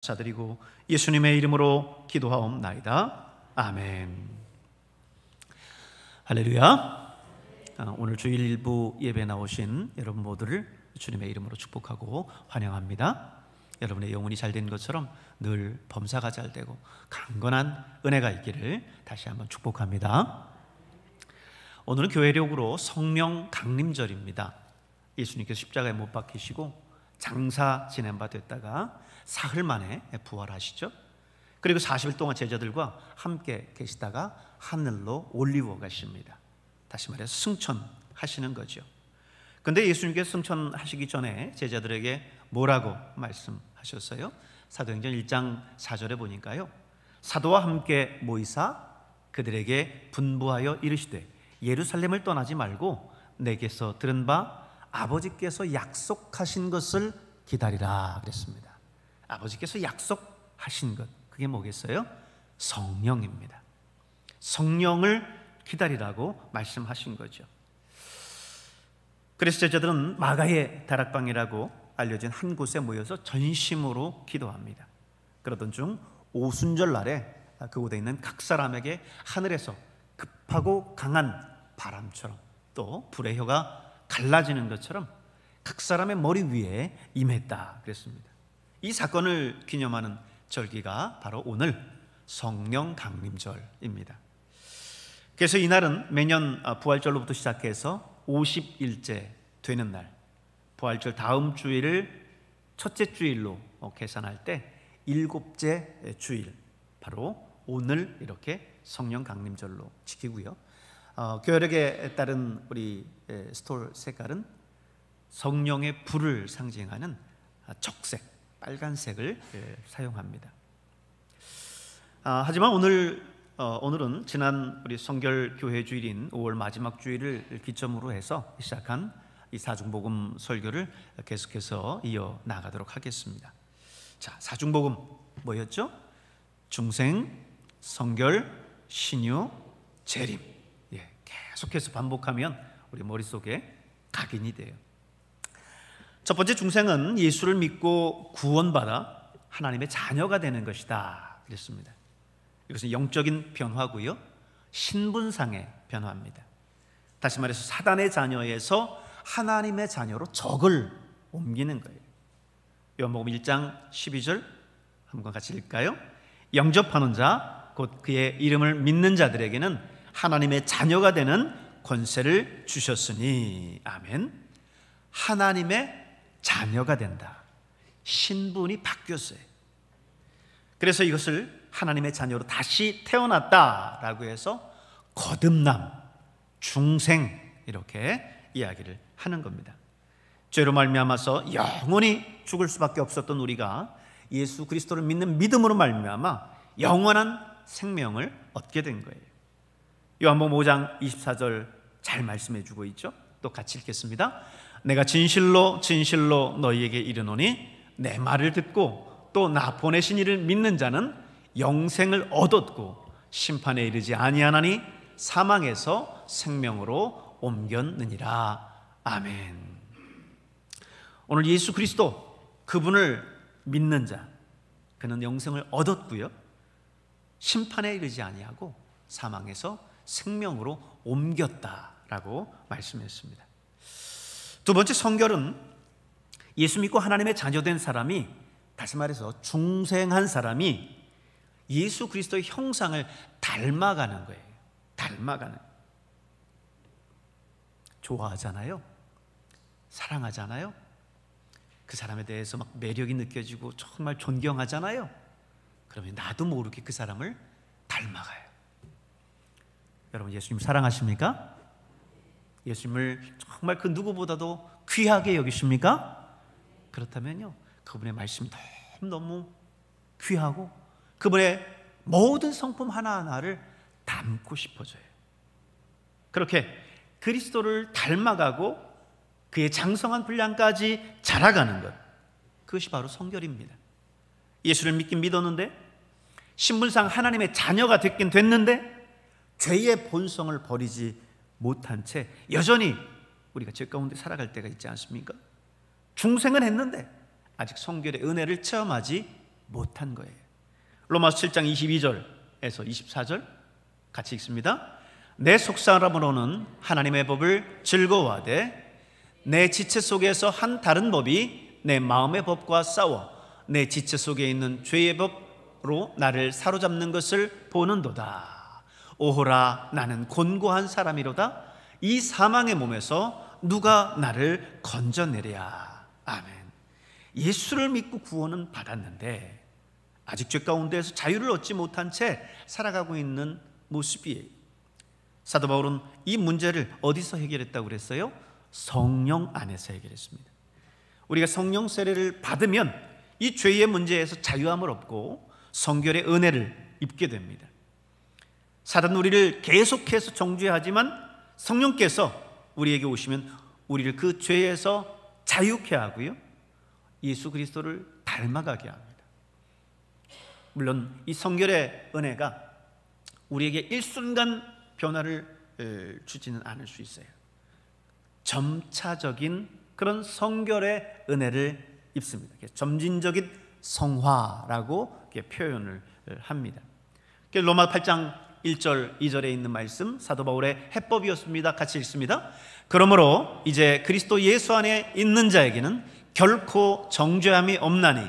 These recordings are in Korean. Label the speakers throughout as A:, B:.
A: 감사드리고 예수님의 이름으로 기도하옵나이다. 아멘. 할렐루야. 오늘 주일 일부 예배 나오신 여러분 모두를 주님의 이름으로 축복하고 환영합니다. 여러분의 영혼이 잘된 것처럼 늘 범사가 잘되고 강건한 은혜가 있기를 다시 한번 축복합니다. 오늘은 교회력으로 성령 강림절입니다. 예수님께서 십자가에 못 박히시고 장사 지낸 바 됐다가 사흘 만에 부활하시죠. 그리고 40일 동안 제자들과 함께 계시다가 하늘로 올리워 가십니다. 다시 말해서 승천하시는 거죠. 근데 예수님께서 승천하시기 전에 제자들에게 뭐라고 말씀하셨어요? 사도행전 1장 4절에 보니까요, 사도와 함께 모이사 그들에게 분부하여 이르시되 예루살렘을 떠나지 말고 내게서 들은 바 아버지께서 약속하신 것을 기다리라 그랬습니다. 아버지께서 약속하신 것, 그게 뭐겠어요? 성령입니다. 성령을 기다리라고 말씀하신 거죠. 그래서 제자들은 마가의 다락방이라고 알려진 한 곳에 모여서 전심으로 기도합니다. 그러던 중 오순절 날에 그곳에 있는 각 사람에게 하늘에서 급하고 강한 바람처럼 또 불의 혀가 갈라지는 것처럼 각 사람의 머리 위에 임했다 그랬습니다. 이 사건을 기념하는 절기가 바로 오늘 성령 강림절입니다. 그래서 이날은 매년 부활절로부터 시작해서 50일째 되는 날, 부활절 다음 주일을 첫째 주일로 계산할 때 7째 주일, 바로 오늘 이렇게 성령 강림절로 지키고요. 교회력에 따른 우리 스톨 색깔은 성령의 불을 상징하는 적색, 빨간색을 사용합니다. 하지만 오늘은 지난 우리 성결 교회 주일인 5월 마지막 주일을 기점으로 해서 시작한 이 사중복음 설교를 계속해서 이어 나가도록 하겠습니다. 자, 사중복음 뭐였죠? 중생, 성결, 신유, 재림. 계속해서 반복하면 우리 머릿속에 각인이 돼요. 첫 번째, 중생은 예수를 믿고 구원받아 하나님의 자녀가 되는 것이다 그랬습니다. 이것은 영적인 변화고요, 신분상의 변화입니다. 다시 말해서 사단의 자녀에서 하나님의 자녀로 적을 옮기는 거예요. 요한복음 1장 12절 한번 같이 읽을까요? 영접하는 자, 곧 그의 이름을 믿는 자들에게는 하나님의 자녀가 되는 권세를 주셨으니. 아멘. 하나님의 자녀가 된다. 신분이 바뀌었어요. 그래서 이것을 하나님의 자녀로 다시 태어났다라고 해서 거듭남, 중생 이렇게 이야기를 하는 겁니다. 죄로 말미암아서 영원히 죽을 수밖에 없었던 우리가 예수 그리스도를 믿는 믿음으로 말미암아 영원한 생명을 얻게 된 거예요. 요한복음 5장 24절 잘 말씀해 주고 있죠. 또 같이 읽겠습니다. 내가 진실로 진실로 너희에게 이르노니 내 말을 듣고 또 나 보내신 이를 믿는 자는 영생을 얻었고 심판에 이르지 아니하나니 사망에서 생명으로 옮겼느니라. 아멘. 오늘 예수 그리스도 그분을 믿는 자, 그는 영생을 얻었고요, 심판에 이르지 아니하고 사망에서 생명으로 옮겼다라고 말씀했습니다. 두 번째, 성결은 예수 믿고 하나님의 자녀된 사람이, 다시 말해서 중생한 사람이 예수 그리스도의 형상을 닮아가는 거예요. 닮아가는. 좋아하잖아요. 사랑하잖아요. 그 사람에 대해서 막 매력이 느껴지고 정말 존경하잖아요. 그러면 나도 모르게 그 사람을 닮아가요. 여러분, 예수님 사랑하십니까? 예수님을 정말 그 누구보다도 귀하게 여기십니까? 그렇다면요, 그분의 말씀이 너무 귀하고 그분의 모든 성품 하나하나를 담고 싶어져요. 그렇게 그리스도를 닮아가고 그의 장성한 분량까지 자라가는 것, 그것이 바로 성결입니다. 예수를 믿긴 믿었는데, 신분상 하나님의 자녀가 됐긴 됐는데 죄의 본성을 버리지 못한 채 여전히 우리가 죄 가운데 살아갈 때가 있지 않습니까? 중생은 했는데 아직 성결의 은혜를 체험하지 못한 거예요. 로마서 7장 22절에서 24절 같이 읽습니다. 내 속사람으로는 하나님의 법을 즐거워하되 내 지체 속에서 한 다른 법이 내 마음의 법과 싸워 내 지체 속에 있는 죄의 법으로 나를 사로잡는 것을 보는도다. 오호라, 나는 곤고한 사람이로다. 이 사망의 몸에서 누가 나를 건져내랴. 아멘. 예수를 믿고 구원은 받았는데 아직 죄 가운데에서 자유를 얻지 못한 채 살아가고 있는 모습이에요. 사도 바울은 이 문제를 어디서 해결했다고 그랬어요? 성령 안에서 해결했습니다. 우리가 성령 세례를 받으면 이 죄의 문제에서 자유함을 얻고 성결의 은혜를 입게 됩니다. 사단은 우리를 계속해서 정죄하지만 성령께서 우리에게 오시면 우리를 그 죄에서 자유케 하고요, 예수 그리스도를 닮아가게 합니다. 물론 이 성결의 은혜가 우리에게 일순간 변화를 주지는 않을 수 있어요. 점차적인 그런 성결의 은혜를 입습니다. 점진적인 성화라고 표현을 합니다. 로마 8장 1절 2절에 있는 말씀, 사도 바울의 해법이었습니다. 같이 읽습니다. 그러므로 이제 그리스도 예수 안에 있는 자에게는 결코 정죄함이 없나니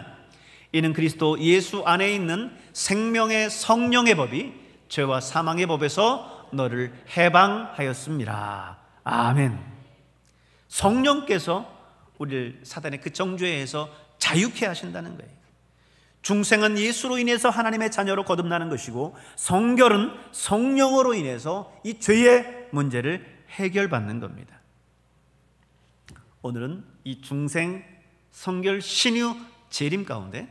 A: 이는 그리스도 예수 안에 있는 생명의 성령의 법이 죄와 사망의 법에서 너를 해방하였습니다. 아멘. 성령께서 우리를 사단의 그 정죄에서 자유케 하신다는 거예요. 중생은 예수로 인해서 하나님의 자녀로 거듭나는 것이고 성결은 성령으로 인해서 이 죄의 문제를 해결받는 겁니다. 오늘은 이 중생 성결 신유 재림 가운데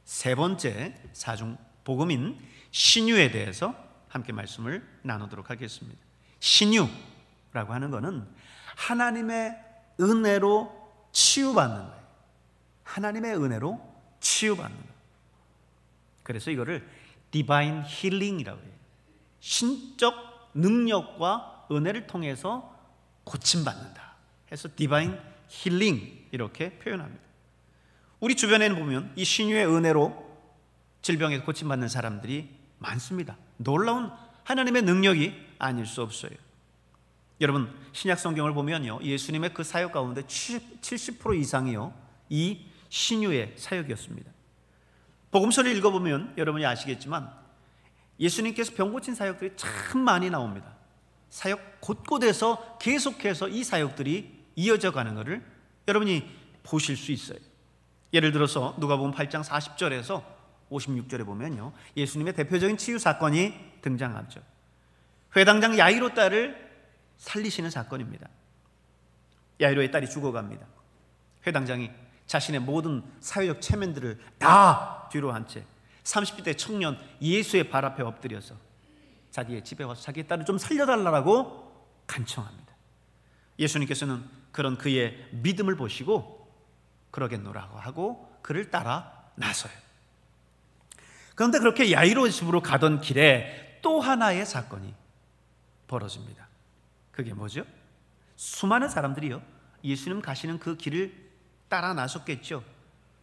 A: 세 번째 사중 복음인 신유에 대해서 함께 말씀을 나누도록 하겠습니다. 신유라고 하는 것은 하나님의 은혜로 치유받는 거예요. 하나님의 은혜로 치유받는 거예요. 그래서 이거를 디바인 힐링이라고 해요. 신적 능력과 은혜를 통해서 고침받는다 해서 디바인 힐링 이렇게 표현합니다. 우리 주변에는 보면 이 신유의 은혜로 질병에서 고침받는 사람들이 많습니다. 놀라운 하나님의 능력이 아닐 수 없어요. 여러분, 신약 성경을 보면요, 예수님의 그 사역 가운데 70% 이상이요 이 신유의 사역이었습니다. 복음서를 읽어보면 여러분이 아시겠지만 예수님께서 병 고친 사역들이 참 많이 나옵니다. 사역 곳곳에서 계속해서 이 사역들이 이어져 가는 것을 여러분이 보실 수 있어요. 예를 들어서 누가복음 8장 40절에서 56절에 보면요, 예수님의 대표적인 치유 사건이 등장하죠. 회당장 야이로 딸을 살리시는 사건입니다. 야이로의 딸이 죽어갑니다. 회당장이 자신의 모든 사회적 체면들을 다 뒤로 한 채 30대 청년 예수의 발 앞에 엎드려서 자기의 집에 와서 자기의 딸을 좀 살려달라고 간청합니다. 예수님께서는 그런 그의 믿음을 보시고 그러겠노라고 하고 그를 따라 나서요. 그런데 그렇게 야이로 집으로 가던 길에 또 하나의 사건이 벌어집니다. 그게 뭐죠? 수많은 사람들이요, 예수님 가시는 그 길을 따라 나섰겠죠.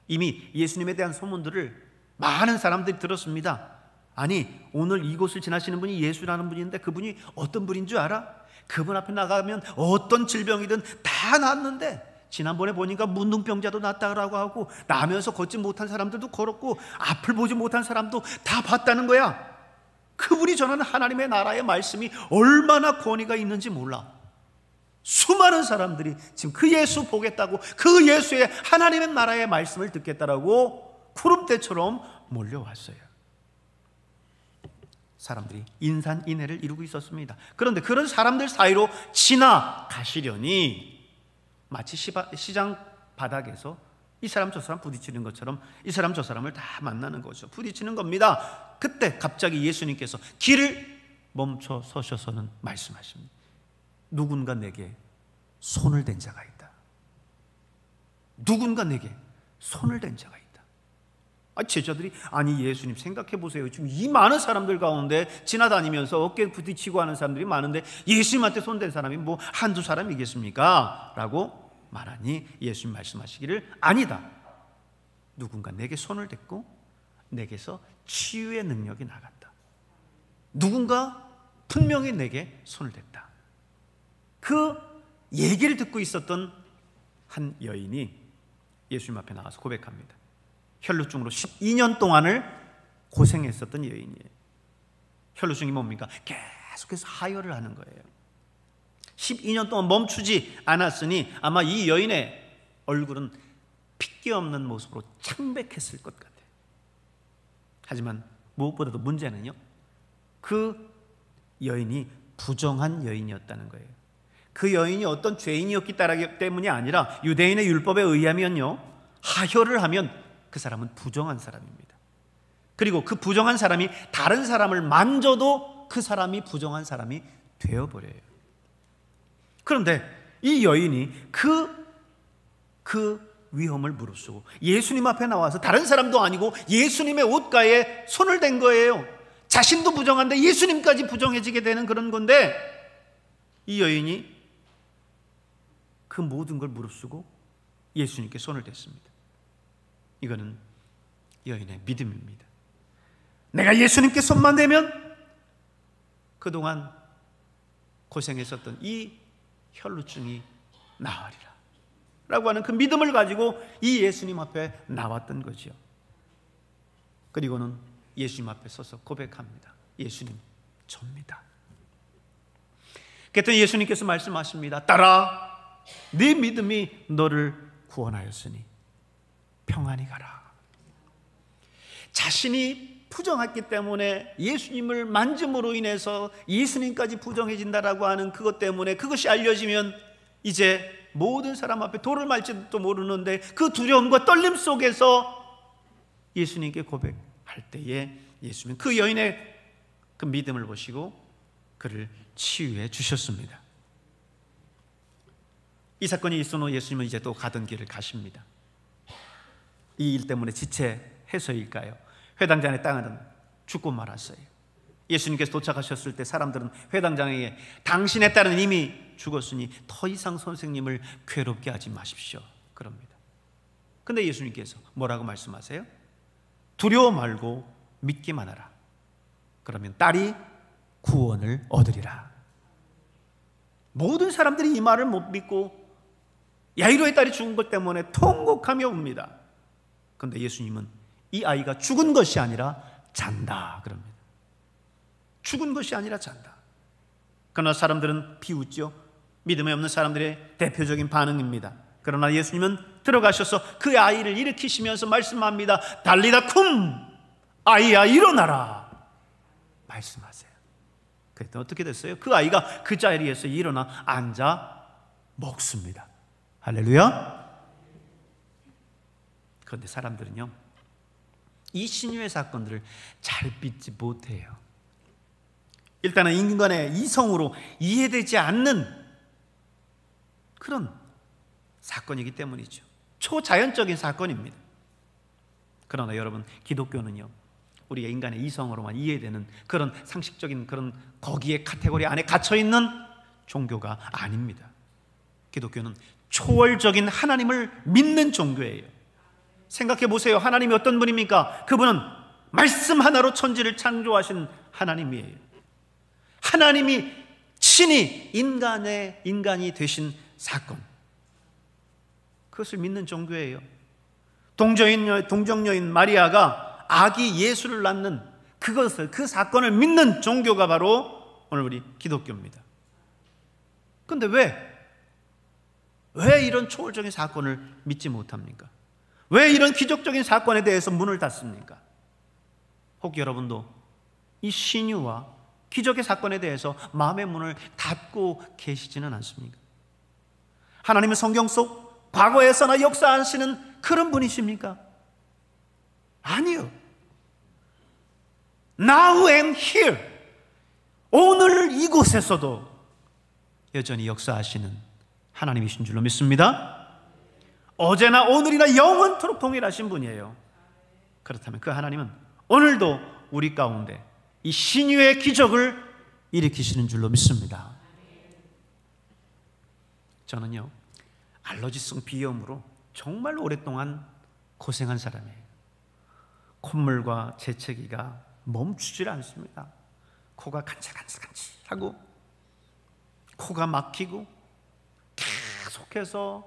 A: 이미 예수님에 대한 소문들을 많은 사람들이 들었습니다. 아니, 오늘 이곳을 지나시는 분이 예수라는 분인데 그분이 어떤 분인 줄 알아? 그분 앞에 나가면 어떤 질병이든 다 낫는데 지난번에 보니까 문둥병자도 낫다고 하고 나면서 걷지 못한 사람들도 걸었고 앞을 보지 못한 사람도 다 봤다는 거야. 그분이 전하는 하나님의 나라의 말씀이 얼마나 권위가 있는지 몰라. 수많은 사람들이 지금 그 예수 보겠다고, 그 예수의 하나님의 나라의 말씀을 듣겠다라고 구름대처럼 몰려왔어요. 사람들이 인산인해를 이루고 있었습니다. 그런데 그런 사람들 사이로 지나가시려니 마치 시장 바닥에서 이 사람 저 사람 부딪히는 것처럼 이 사람 저 사람을 다 만나는 거죠. 부딪히는 겁니다. 그때 갑자기 예수님께서 길을 멈춰 서셔서는 말씀하십니다. 누군가 내게 손을 댄 자가 있다. 누군가 내게 손을 댄 자가 있다. 제자들이 아니 예수님 생각해 보세요. 지금 이 많은 사람들 가운데 지나다니면서 어깨 부딪히고 하는 사람들이 많은데 예수님한테 손댄 사람이 뭐 한두 사람이겠습니까? 라고 말하니 예수님 말씀하시기를 아니다. 누군가 내게 손을 댔고 내게서 치유의 능력이 나갔다. 누군가 분명히 내게 손을 댔다. 그 얘기를 듣고 있었던 한 여인이 예수님 앞에 나가서 고백합니다. 혈루증으로 12년 동안을 고생했었던 여인이에요. 혈루증이 뭡니까? 계속해서 하혈을 하는 거예요. 12년 동안 멈추지 않았으니 아마 이 여인의 얼굴은 핏기 없는 모습으로 창백했을 것 같아요. 하지만 무엇보다도 문제는요, 그 여인이 부정한 여인이었다는 거예요. 그 여인이 어떤 죄인이었기 때문이 아니라 유대인의 율법에 의하면요, 하혈을 하면 그 사람은 부정한 사람입니다. 그리고 그 부정한 사람이 다른 사람을 만져도 그 사람이 부정한 사람이 되어버려요. 그런데 이 여인이 그 위험을 무릅쓰고 예수님 앞에 나와서 다른 사람도 아니고 예수님의 옷가에 손을 댄 거예요. 자신도 부정한데 예수님까지 부정해지게 되는 그런 건데, 이 여인이 그 모든 걸 무릅쓰고 예수님께 손을 댔습니다. 이거는 여인의 믿음입니다. 내가 예수님께 손만 대면 그동안 고생했었던 이 혈루증이 나으리라 라고 하는 그 믿음을 가지고 이 예수님 앞에 나왔던 거죠. 그리고는 예수님 앞에 서서 고백합니다. 예수님, 접니다. 그랬더니 예수님께서 말씀하십니다. 딸아, 네 믿음이 너를 구원하였으니 평안히 가라. 자신이 부정했기 때문에 예수님을 만짐으로 인해서 예수님까지 부정해진다라고 하는 그것 때문에, 그것이 알려지면 이제 모든 사람 앞에 돌을 말지도 모르는데 그 두려움과 떨림 속에서 예수님께 고백할 때에 예수님은 그 여인의 그 믿음을 보시고 그를 치유해 주셨습니다. 이 사건이 있은 후 예수님은 이제 또 가던 길을 가십니다. 이 일 때문에 지체해서일까요? 회당장의 땅은 죽고 말았어요. 예수님께서 도착하셨을 때 사람들은 회당장에게 당신의 딸은 이미 죽었으니 더 이상 선생님을 괴롭게 하지 마십시오 그럽니다. 근데 예수님께서 뭐라고 말씀하세요? 두려워 말고 믿기만 하라. 그러면 딸이 구원을 얻으리라. 모든 사람들이 이 말을 못 믿고 야이로의 딸이 죽은 것 때문에 통곡하며 옵니다. 그런데 예수님은 이 아이가 죽은 것이 아니라 잔다 그럽니다. 죽은 것이 아니라 잔다. 그러나 사람들은 비웃죠. 믿음이 없는 사람들의 대표적인 반응입니다. 그러나 예수님은 들어가셔서 그 아이를 일으키시면서 말씀합니다. 달리다 쿰, 아이야 일어나라 말씀하세요. 그랬더니 어떻게 됐어요? 그 아이가 그 자리에서 일어나 앉아 먹습니다. 할렐루야. 그런데 사람들은요, 이 신유의 사건들을 잘 믿지 못해요. 일단은 인간의 이성으로 이해되지 않는 그런 사건이기 때문이죠. 초자연적인 사건입니다. 그러나 여러분, 기독교는요, 우리의 인간의 이성으로만 이해되는 그런 상식적인 그런 거기에 카테고리 안에 갇혀있는 종교가 아닙니다. 기독교는 초월적인 하나님을 믿는 종교예요. 생각해 보세요. 하나님이 어떤 분입니까? 그분은 말씀 하나로 천지를 창조하신 하나님이에요. 하나님이 친히 인간이 되신 사건, 그것을 믿는 종교예요. 동정여인 마리아가 아기 예수를 낳는 그 사건을 믿는 종교가 바로 오늘 우리 기독교입니다. 그런데 왜 이런 초월적인 사건을 믿지 못합니까? 왜 이런 기적적인 사건에 대해서 문을 닫습니까? 혹 여러분도 이 신유와 기적의 사건에 대해서 마음의 문을 닫고 계시지는 않습니까? 하나님은 성경 속 과거에서나 역사하시는 그런 분이십니까? 아니요. Now and here, 오늘 이곳에서도 여전히 역사하시는 하나님이신 줄로 믿습니다. 어제나 오늘이나 영원토록 동일하신 분이에요. 그렇다면 그 하나님은 오늘도 우리 가운데 이 신유의 기적을 일으키시는 줄로 믿습니다. 저는요, 알러지성 비염으로 정말 오랫동안 고생한 사람이에요. 콧물과 재채기가 멈추질 않습니다. 코가 간질간질간질하고 코가 막히고 계속해서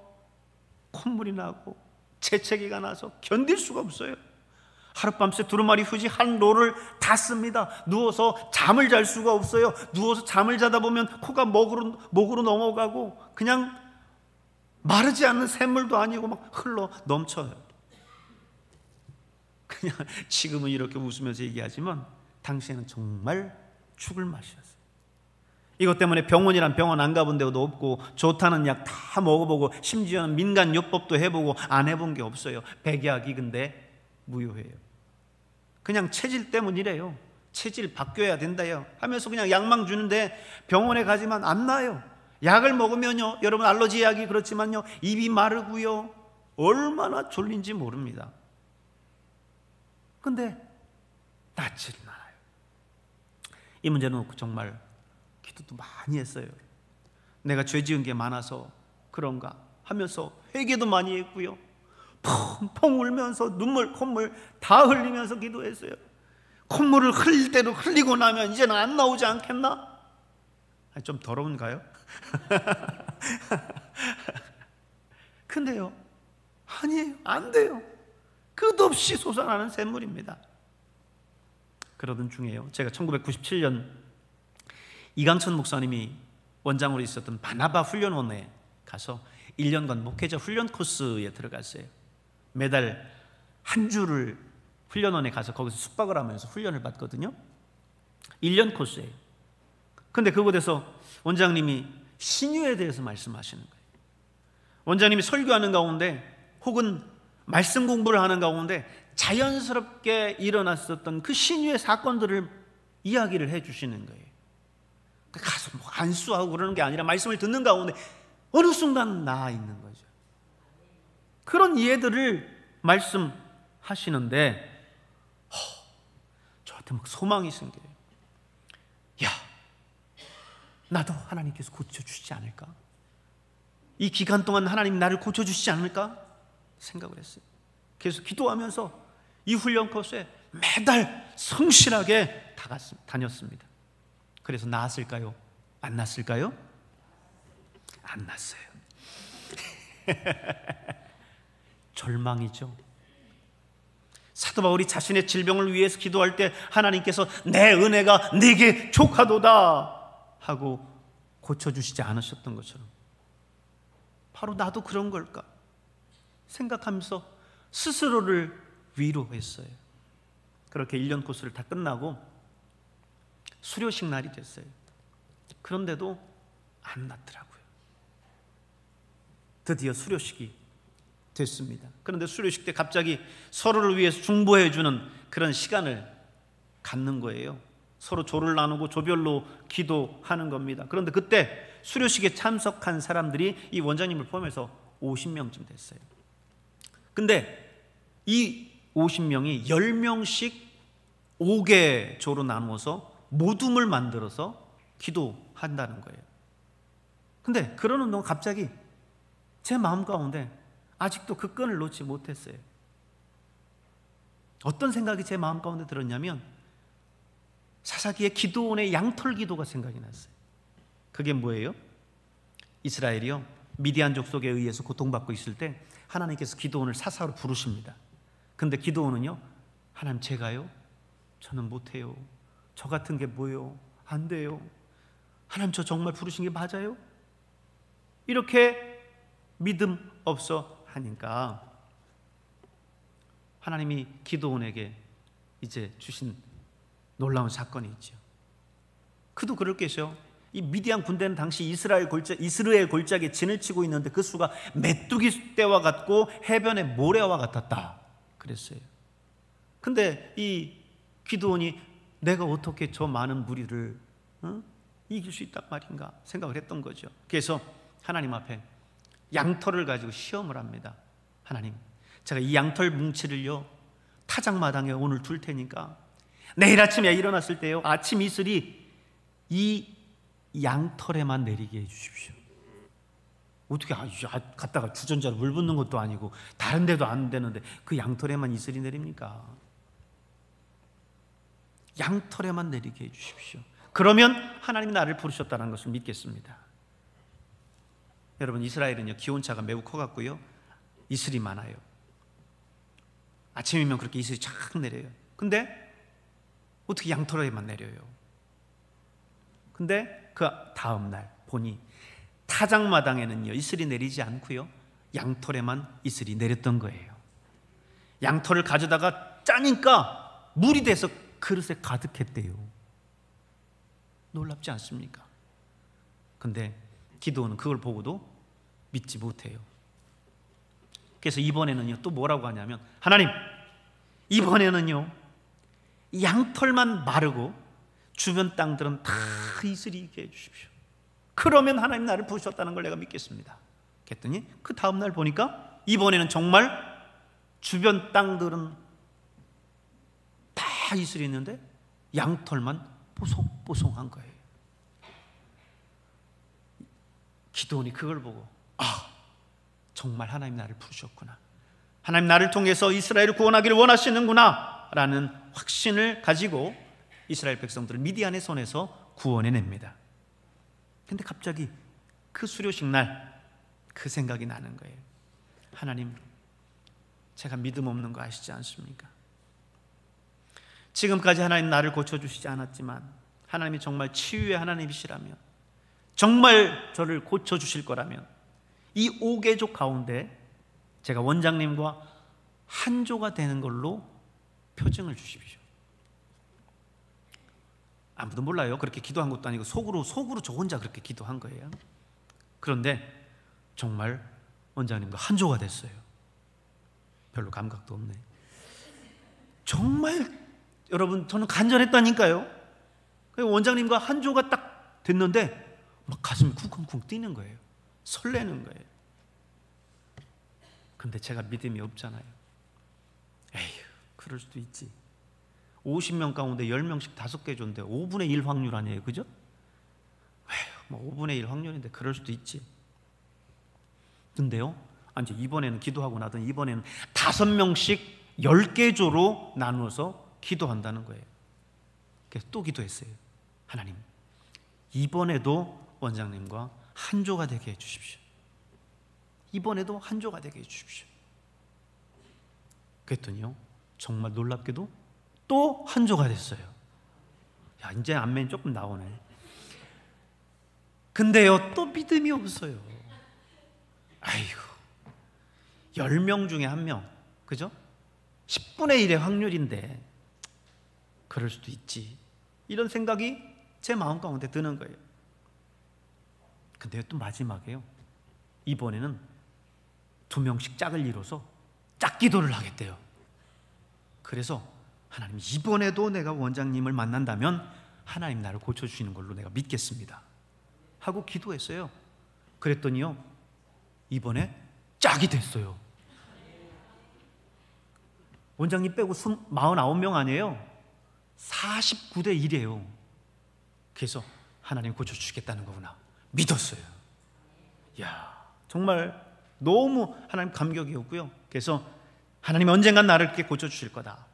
A: 콧물이 나고 재채기가 나서 견딜 수가 없어요. 하룻밤새 두루마리 휴지 한 롤을 다 씁니다. 누워서 잠을 잘 수가 없어요. 누워서 잠을 자다 보면 코가 목으로 넘어가고 그냥 마르지 않는 샘물도 아니고 막 흘러 넘쳐요. 그냥 지금은 이렇게 웃으면서 얘기하지만 당시에는 정말 죽을 맛이었어요. 이것 때문에 병원이란 병원 안 가본 데도 없고 좋다는 약 다 먹어보고 심지어는 민간요법도 해보고 안 해본 게 없어요. 백약이 근데 무효해요. 그냥 체질 때문이래요. 체질 바뀌어야 된다요 하면서 그냥 약만 주는데 병원에 가지만 안 나요. 약을 먹으면요, 여러분 알러지 약이 그렇지만요, 입이 마르고요, 얼마나 졸린지 모릅니다. 근데 낫질 않아요. 이 문제는 놓고 정말 기도도 많이 했어요. 내가 죄 지은 게 많아서 그런가 하면서 회개도 많이 했고요, 펑펑 울면서 눈물 콧물 다 흘리면서 기도했어요. 콧물을 흘릴 대로 흘리고 나면 이제는 안 나오지 않겠나? 좀 더러운가요? 근데요, 아니에요. 안 돼요. 끝없이 솟아나는 샘물입니다. 그러던 중에요, 제가 1997년 이강천 목사님이 원장으로 있었던 바나바 훈련원에 가서 1년간 목회자 훈련 코스에 들어갔어요. 매달 한 주를 훈련원에 가서 거기서 숙박을 하면서 훈련을 받거든요. 1년 코스예요. 근데 그곳에서 원장님이 신유에 대해서 말씀하시는 거예요. 원장님이 설교하는 가운데 혹은 말씀 공부를 하는 가운데 자연스럽게 일어났었던 그 신유의 사건들을 이야기를 해 주시는 거예요. 가서 뭐 안수하고 그러는 게 아니라 말씀을 듣는 가운데 어느 순간 나아 있는 거죠. 그런 이해들을 말씀하시는데 저한테 막 소망이 생겨요. 야, 나도 하나님께서 고쳐주시지 않을까? 이 기간 동안 하나님 나를 고쳐주시지 않을까? 생각을 했어요. 그래서 기도하면서 이 훈련 코스에 매달 성실하게 다녔습니다. 그래서 나았을까요? 안 났을까요? 안 났어요. 절망이죠. 사도 바울이 자신의 질병을 위해서 기도할 때 하나님께서 내 은혜가 네게 족하도다 하고 고쳐주시지 않으셨던 것처럼 바로 나도 그런 걸까 생각하면서 스스로를 위로했어요. 그렇게 1년 코스를 다 끝나고 수료식 날이 됐어요. 그런데도 안 났더라고요. 드디어 수료식이 됐습니다. 그런데 수료식 때 갑자기 서로를 위해서 중보해 주는 그런 시간을 갖는 거예요. 서로 조를 나누고 조별로 기도하는 겁니다. 그런데 그때 수료식에 참석한 사람들이 이 원장님을 포함해서 50명쯤 됐어요. 근데 이 50명이 10명씩 5개 조로 나누어서 모둠을 만들어서 기도한다는 거예요. 근데 그러는 동안 갑자기 제 마음 가운데 아직도 그 끈을 놓지 못했어요. 어떤 생각이 제 마음 가운데 들었냐면 사사기의 기도원의 양털 기도가 생각이 났어요. 그게 뭐예요? 이스라엘이요, 미디안 족속에 의해서 고통받고 있을 때 하나님께서 기도원을 사사로 부르십니다. 근데 기도원은요, 하나님 제가요? 저는 못해요. 저 같은 게 뭐예요? 안 돼요. 하나님 저 정말 부르신 게 맞아요? 이렇게 믿음 없어 하니까 하나님이 기도원에게 이제 주신 놀라운 사건이 있죠. 그도 그럴 것이요, 이 미디안 군대는 당시 이스라엘 골짜기에 진을 치고 있는데 그 수가 메뚜기 떼와 같고 해변의 모래와 같았다 그랬어요. 근데 이 기드온이 내가 어떻게 저 많은 무리를 이길 수 있단 말인가 생각을 했던 거죠. 그래서 하나님 앞에 양털을 가지고 시험을 합니다. 하나님, 제가 이 양털 뭉치를요 타작마당에 오늘 둘 테니까 내일 아침에 일어났을 때요 아침 이슬이 이 양털에만 내리게 해주십시오. 어떻게 갔다가 주전자로 물 붓는 것도 아니고 다른 데도 안 되는데 그 양털에만 이슬이 내립니까? 양털에만 내리게 해주십시오. 그러면 하나님이 나를 부르셨다는 것을 믿겠습니다. 여러분, 이스라엘은요 기온차가 매우 커갖고요 이슬이 많아요. 아침이면 그렇게 이슬이 쫙 내려요. 근데 어떻게 양털에만 내려요? 근데 그 다음 날 보니 타작마당에는요 이슬이 내리지 않고요 양털에만 이슬이 내렸던 거예요. 양털을 가져다가 짜니까 물이 돼서 그릇에 가득했대요. 놀랍지 않습니까? 근데 기도는 그걸 보고도 믿지 못해요. 그래서 이번에는요 또 뭐라고 하냐면, 하나님, 이번에는요 양털만 마르고 주변 땅들은 다 이슬이 있게 해주십시오. 그러면 하나님 나를 부르셨다는 걸 내가 믿겠습니다. 그랬더니 그 다음날 보니까 이번에는 정말 주변 땅들은 다 이슬이 있는데 양털만 뽀송뽀송한 거예요. 기도원이 그걸 보고 정말 하나님 나를 부르셨구나, 하나님 나를 통해서 이스라엘을 구원하기를 원하시는구나 라는 확신을 가지고 이스라엘 백성들을 미디안의 손에서 구원해냅니다. 근데 갑자기 그 수료식 날 그 생각이 나는 거예요. 하나님, 제가 믿음 없는 거 아시지 않습니까? 지금까지 하나님 나를 고쳐주시지 않았지만 하나님이 정말 치유의 하나님이시라면, 정말 저를 고쳐주실 거라면 이 5개족 가운데 제가 원장님과 한조가 되는 걸로 표징을 주십시오. 아무도 몰라요. 그렇게 기도한 것도 아니고 속으로 저 혼자 그렇게 기도한 거예요. 그런데 정말 원장님과 한조가 됐어요. 별로 감각도 없네. 정말 여러분, 저는 간절했다니까요. 원장님과 한조가 딱 됐는데 막 가슴이 쿵쿵쿵 뛰는 거예요. 설레는 거예요. 근데 제가 믿음이 없잖아요. 에휴, 그럴 수도 있지. 50명 가운데 10명씩 5개 줬는데 5분의 1 확률 아니에요, 그죠? 에휴, 뭐 5분의 1 확률인데 그럴 수도 있지. 근데요, 이제 이번에는 기도하고 나더니 이번에는 5명씩 10개 조로 나누어서 기도한다는 거예요. 그래서 또 기도했어요. 하나님, 이번에도 원장님과 한조가 되게 해주십시오. 이번에도 한조가 되게 해주십시오. 그랬더니요, 정말 놀랍게도 또 한조가 됐어요. 야, 이제 아멘이 조금 나오네. 근데요, 또 믿음이 없어요. 아이고, 10명 중에 1명, 그죠? 10분의 1의 확률인데 그럴 수도 있지, 이런 생각이 제 마음 가운데 드는 거예요. 근데 또 마지막에요, 이번에는 2명씩 짝을 이뤄서 짝기도를 하겠대요. 그래서 하나님, 이번에도 내가 원장님을 만난다면 하나님 나를 고쳐주시는 걸로 내가 믿겠습니다 하고 기도했어요. 그랬더니요, 이번에 짝이 됐어요. 원장님 빼고 49명 아니에요. 49대 1이에요. 그래서 하나님 고쳐주시겠다는 거구나 믿었어요. 이야, 정말 너무 하나님 감격이었고요. 그래서 하나님 언젠간 나를 이렇게 고쳐주실 거다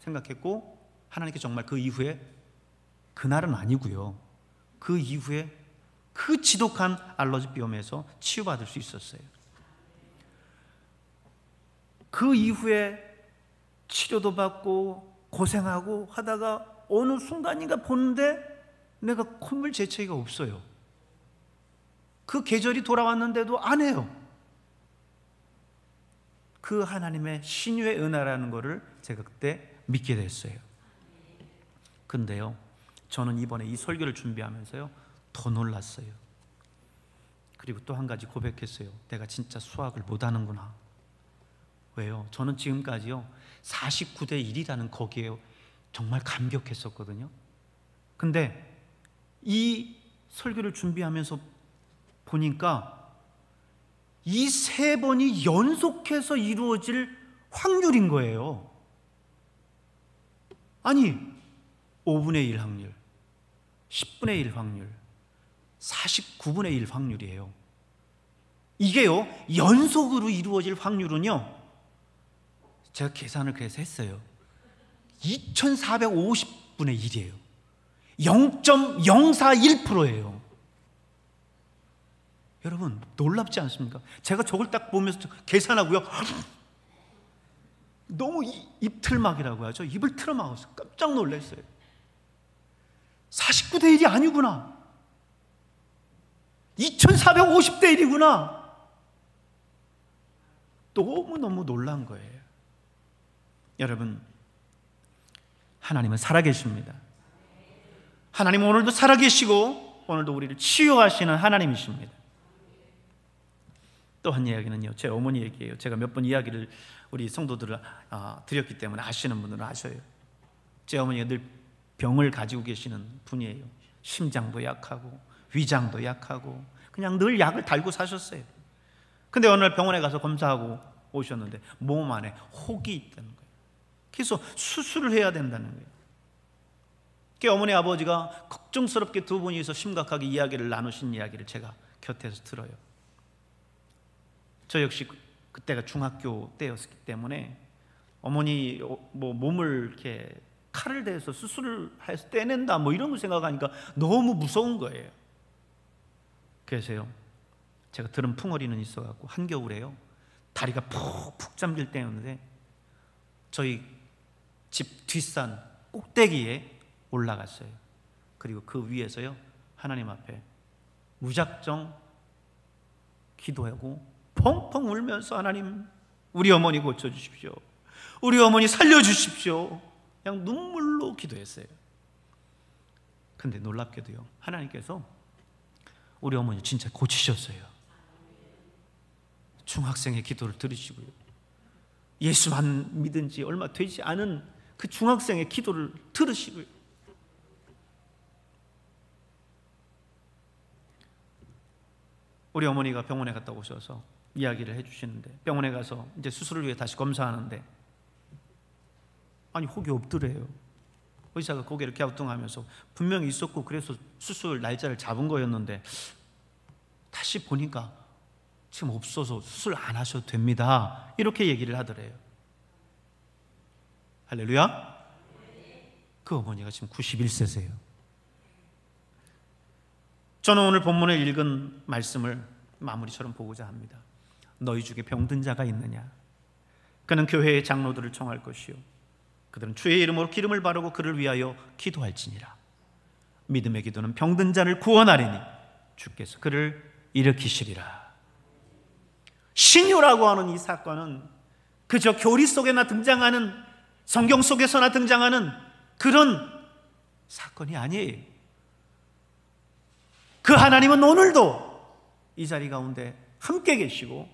A: 생각했고, 하나님께 정말 그 이후에, 그날은 아니고요, 그 이후에 그 지독한 알러지병에서 치유받을 수 있었어요. 그 이후에 치료도 받고 고생하고 하다가 어느 순간인가 보는데 내가 콧물 재채기가 없어요. 그 계절이 돌아왔는데도 안 해요. 그 하나님의 신유의 은혜라는 것을 제가 그때 믿게 됐어요. 근데요, 저는 이번에 이 설교를 준비하면서요 더 놀랐어요. 그리고 또 한 가지 고백했어요. 내가 진짜 수학을 못하는구나. 왜요? 저는 지금까지요 49대 1이라는 거기에 정말 감격했었거든요. 근데 이 설교를 준비하면서 보니까 이 3번이 연속해서 이루어질 확률인 거예요. 아니, 5분의 1 확률, 10분의 1 확률, 49분의 1 확률이에요. 이게요, 연속으로 이루어질 확률은요, 제가 계산을 그래서 했어요. 2450 40분의 1이에요. 0.041%예요. 여러분 놀랍지 않습니까? 제가 저걸 딱 보면서 계산하고요, 너무 입틀막이라고 하죠. 입을 틀어막아서 깜짝 놀랐어요. 49대 1이 아니구나, 2450대 1이구나. 너무너무 놀란 거예요. 여러분, 하나님은 살아계십니다. 하나님은 오늘도 살아계시고 오늘도 우리를 치유하시는 하나님이십니다. 또 한 이야기는요, 제 어머니 얘기예요. 제가 몇 번 이야기를 우리 성도들을 드렸기 때문에 아시는 분들은 아셔요. 제 어머니가 늘 병을 가지고 계시는 분이에요. 심장도 약하고 위장도 약하고 그냥 늘 약을 달고 사셨어요. 근데 어느 날 병원에 가서 검사하고 오셨는데 몸 안에 혹이 있다는 거예요. 그래서 수술을 해야 된다는 거예요. 그 어머니 아버지가 걱정스럽게 두 분이서 심각하게 이야기를 나누신 이야기를 제가 곁에서 들어요. 저 역시 그때가 중학교 때였기 때문에 어머니 몸을 이렇게 칼을 대서 수술을 해서 떼낸다 이런 걸 생각하니까 너무 무서운 거예요. 그래서요, 제가 들은 풍어리는 있어갖고 한겨울에요, 다리가 푹푹 잠길 때였는데 저희 집 뒷산 꼭대기에 올라갔어요. 그리고 그 위에서요, 하나님 앞에 무작정 기도하고 펑펑 울면서, 하나님 우리 어머니 고쳐주십시오, 우리 어머니 살려주십시오, 그냥 눈물로 기도했어요. 근데 놀랍게도요, 하나님께서 우리 어머니 진짜 고치셨어요. 중학생의 기도를 들으시고요, 예수만 믿은 지 얼마 되지 않은 그 중학생의 기도를 들으시고요, 우리 어머니가 병원에 갔다 오셔서 이야기를 해주시는데, 병원에 가서 이제 수술을 위해 다시 검사하는데 아니 혹이 없더래요. 의사가 고개를 갸우뚱하면서 분명히 있었고 그래서 수술 날짜를 잡은 거였는데 다시 보니까 지금 없어서 수술 안 하셔도 됩니다, 이렇게 얘기를 하더래요. 할렐루야. 그 어머니가 지금 91세세요. 저는 오늘 본문에 읽은 말씀을 마무리처럼 보고자 합니다. 너희 중에 병든 자가 있느냐? 그는 교회의 장로들을 청할 것이요, 그들은 주의 이름으로 기름을 바르고 그를 위하여 기도할지니라. 믿음의 기도는 병든 자를 구원하리니 주께서 그를 일으키시리라. 신유라고 하는 이 사건은 그저 교리 속에나 등장하는, 성경 속에서나 등장하는 그런 사건이 아니에요. 그 하나님은 오늘도 이 자리 가운데 함께 계시고,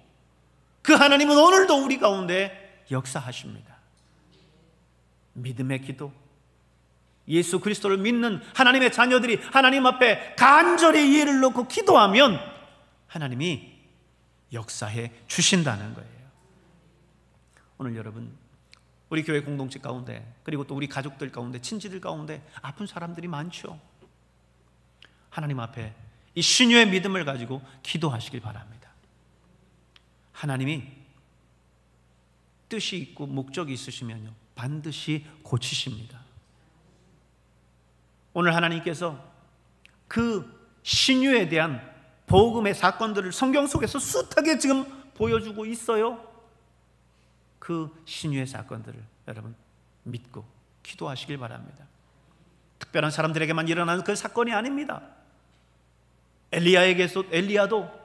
A: 그 하나님은 오늘도 우리 가운데 역사하십니다. 믿음의 기도, 예수 그리스도를 믿는 하나님의 자녀들이 하나님 앞에 간절히 예를 놓고 기도하면 하나님이 역사해 주신다는 거예요. 오늘 여러분, 우리 교회 공동체 가운데, 그리고 또 우리 가족들 가운데, 친지들 가운데 아픈 사람들이 많죠. 하나님 앞에 이 신유의 믿음을 가지고 기도하시길 바랍니다. 하나님이 뜻이 있고 목적이 있으시면요, 반드시 고치십니다. 오늘 하나님께서 그 신유에 대한 복음의 사건들을 성경 속에서 숱하게 지금 보여주고 있어요. 그 신유의 사건들을 여러분 믿고 기도하시길 바랍니다. 특별한 사람들에게만 일어나는 그 사건이 아닙니다. 엘리야도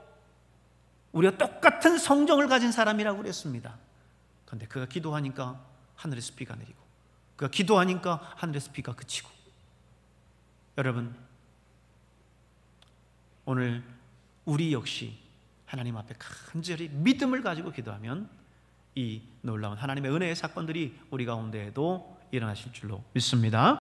A: 우리가 똑같은 성정을 가진 사람이라고 그랬습니다. 그런데 그가 기도하니까 하늘에서 비가 내리고, 그가 기도하니까 하늘에서 비가 그치고. 여러분, 오늘 우리 역시 하나님 앞에 간절히 믿음을 가지고 기도하면 이 놀라운 하나님의 은혜의 사건들이 우리 가운데에도 일어나실 줄로 믿습니다.